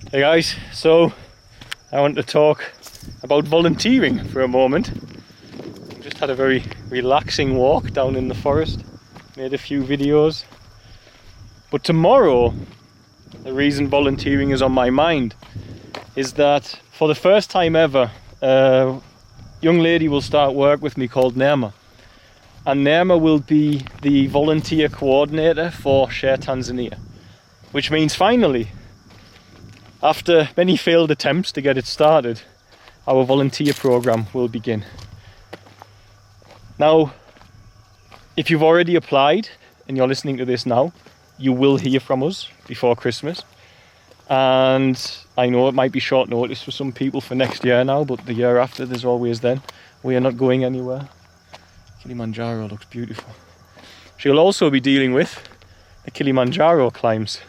Hey guys, so I want to talk about volunteering for a moment. Just had a very relaxing walk down in the forest, made a few videos. But tomorrow, the reason volunteering is on my mind is that for the first time ever, a young lady will start work with me called Wanyama. And Wanyama will be the volunteer coordinator for Share Tanzania, which means finally, after many failed attempts to get it started, our volunteer program will begin. Now, if you've already applied and you're listening to this now, you will hear from us before Christmas. And I know it might be short notice for some people for next year now, but the year after, there's always then. We are not going anywhere. Kilimanjaro looks beautiful. She'll also be dealing with the Kilimanjaro climbs,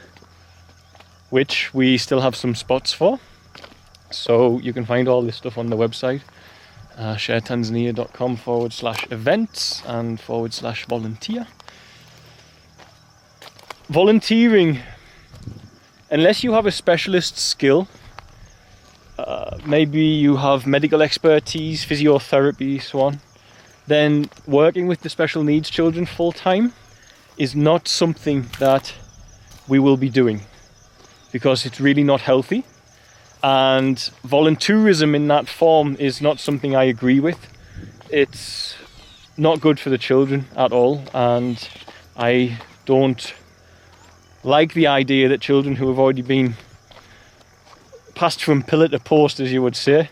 which we still have some spots for. So you can find all this stuff on the website, sharetanzania.com/events and /volunteer. Volunteering, unless you have a specialist skill, maybe you have medical expertise, physiotherapy, so on, then working with the special needs children full time is not something that we will be doing, because it's really not healthy, and volunteerism in that form is not something I agree with. It's not good for the children at all, and I don't like the idea that children who have already been passed from pillar to post, as you would say,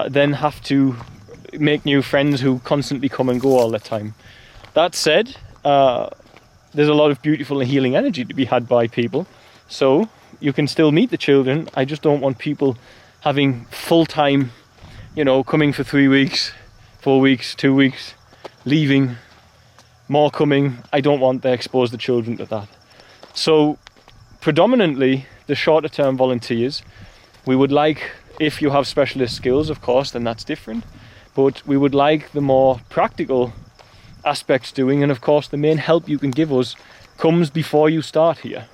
then have to make new friends who constantly come and go all the time. That said, there's a lot of beautiful and healing energy to be had by people. So you can still meet the children. I just don't want people having full-time, coming for 3 weeks, 4 weeks, 2 weeks, leaving, more coming. I don't want to expose the children to that. So predominantly the shorter term volunteers, we would like, if you have specialist skills, of course, then that's different. But we would like the more practical aspects doing, and of course the main help you can give us comes before you start here.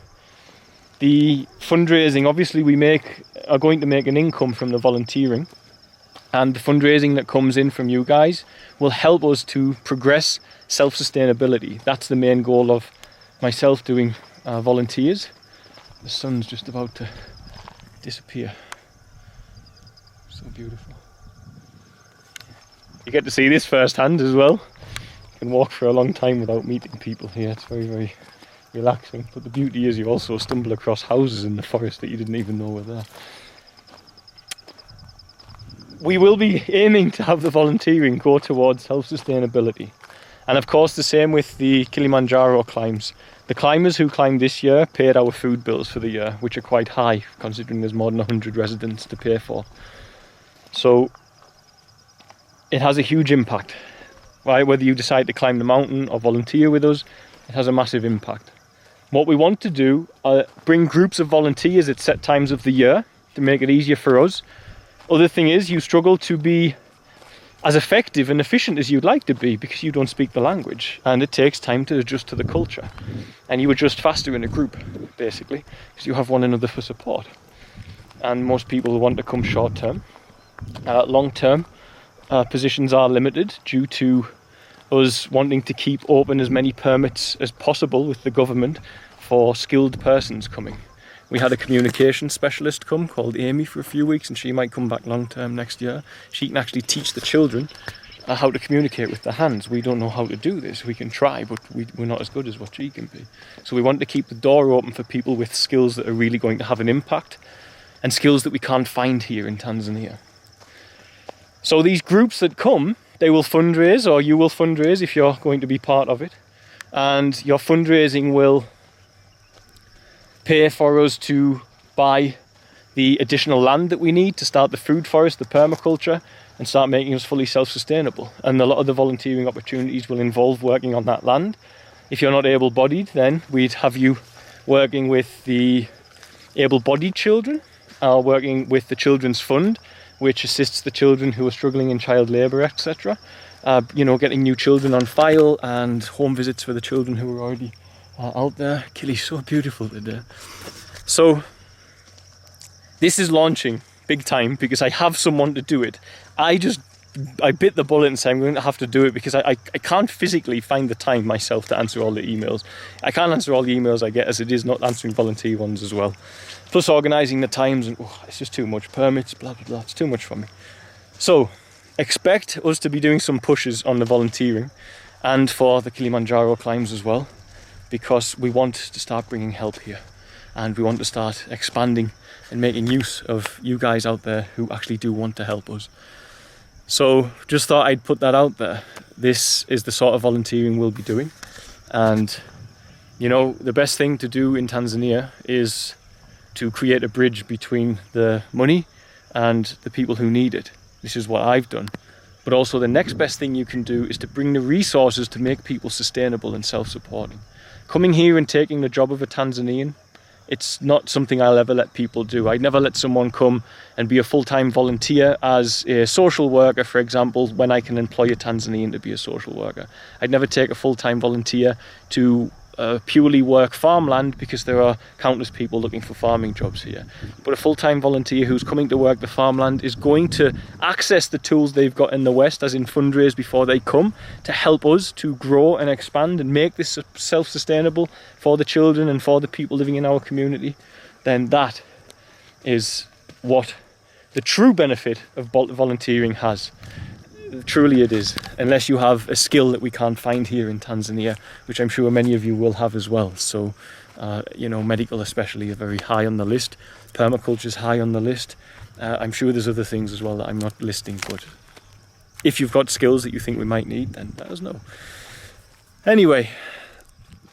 The fundraising, obviously we are going to make an income from the volunteering, and the fundraising that comes in from you guys will help us to progress self-sustainability. That's the main goal of myself doing volunteers. The sun's just about to disappear. So beautiful. You get to see this firsthand as well. You can walk for a long time without meeting people here. It's very, very relaxing. But the beauty is you also stumble across houses in the forest that you didn't even know were there. We will be aiming to have the volunteering go towards self-sustainability. And of course the same with the Kilimanjaro climbs. The climbers who climbed this year paid our food bills for the year, which are quite high considering there's more than 100 residents to pay for. So it has a huge impact, right? Whether you decide to climb the mountain or volunteer with us, it has a massive impact. What we want to do, bring groups of volunteers at set times of the year to make it easier for us. Other thing is, you struggle to be as effective and efficient as you'd like to be because you don't speak the language, and it takes time to adjust to the culture. And you adjust faster in a group, basically, because you have one another for support. And most people want to come short term. Long term, positions are limited due to us wanting to keep open as many permits as possible with the government for skilled persons coming. We had a communication specialist come called Amy for a few weeks, and she might come back long term next year. She can actually teach the children how to communicate with their hands. We don't know how to do this. We can try, but we're not as good as what she can be. So we want to keep the door open for people with skills that are really going to have an impact, and skills that we can't find here in Tanzania. So these groups that come, they will fundraise, or you will fundraise if you're going to be part of it. And your fundraising will pay for us to buy the additional land that we need to start the food forest, the permaculture, and start making us fully self-sustainable. And a lot of the volunteering opportunities will involve working on that land. If you're not able-bodied, then we'd have you working with the able-bodied children, working with the Children's Fund, which assists the children who are struggling in child labour, etc. Getting new children on file, and home visits for the children who are already out there. Kili's so beautiful today. So this is launching big time because I have someone to do it. I bit the bullet and said I'm going to have to do it because I can't physically find the time myself to answer all the emails. I can't answer all the emails I get as it is, not answering volunteer ones as well. Plus organising the times, and it's just too much. Permits, blah, blah, blah, it's too much for me. So expect us to be doing some pushes on the volunteering and for the Kilimanjaro climbs as well, because we want to start bringing help here and we want to start expanding and making use of you guys out there who actually do want to help us. So just thought I'd put that out there. This is the sort of volunteering we'll be doing, and you know, the best thing to do in Tanzania is to create a bridge between the money and the people who need it. This is what I've done. But also the next best thing you can do is to bring the resources to make people sustainable and self-supporting. Coming here and taking the job of a Tanzanian, it's not something I'll ever let people do. I'd never let someone come and be a full-time volunteer as a social worker, for example, when I can employ a Tanzanian to be a social worker. I'd never take a full-time volunteer to purely work farmland because there are countless people looking for farming jobs here. But a full-time volunteer who's coming to work the farmland is going to access the tools they've got in the West, as in fundraise before they come, to help us to grow and expand and make this self-sustainable for the children and for the people living in our community. Then that is what the true benefit of volunteering has. Truly it is, unless you have a skill that we can't find here in Tanzania, which I'm sure many of you will have as well. So, you know, medical especially are very high on the list. Permaculture is high on the list. I'm sure there's other things as well that I'm not listing, but if you've got skills that you think we might need, then let us know. Anyway,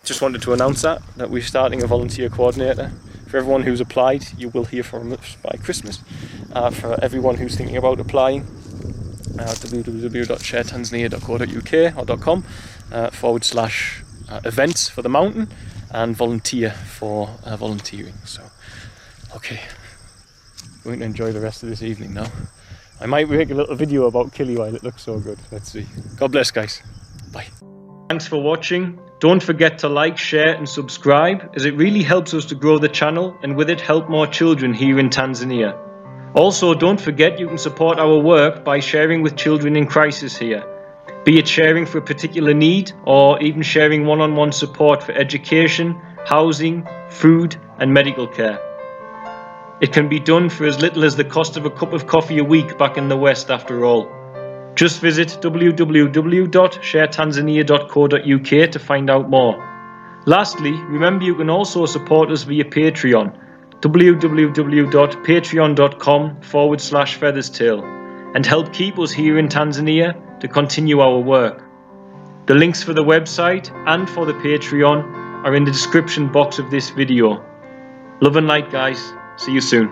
just wanted to announce that we're starting a volunteer coordinator. For everyone who's applied, you will hear from us by Christmas. For everyone who's thinking about applying, www.sharetanzania.co.uk or .com / events for the mountain and volunteer for volunteering. So, okay, we're going to enjoy the rest of this evening now. I might make a little video about Kili while it looks so good. Let's see. God bless, guys. Bye. Thanks for watching. Don't forget to like, share and subscribe, as it really helps us to grow the channel and with it help more children here in Tanzania. Also, don't forget you can support our work by sharing with children in crisis here, be it sharing for a particular need or even sharing one-on-one support for education, housing, food and medical care. It can be done for as little as the cost of a cup of coffee a week back in the West after all. Just visit www.sharetanzania.co.uk to find out more. Lastly, remember you can also support us via Patreon, www.patreon.com/featherstail, and help keep us here in Tanzania to continue our work. The links for the website and for the Patreon are in the description box of this video. Love and light, guys. See you soon.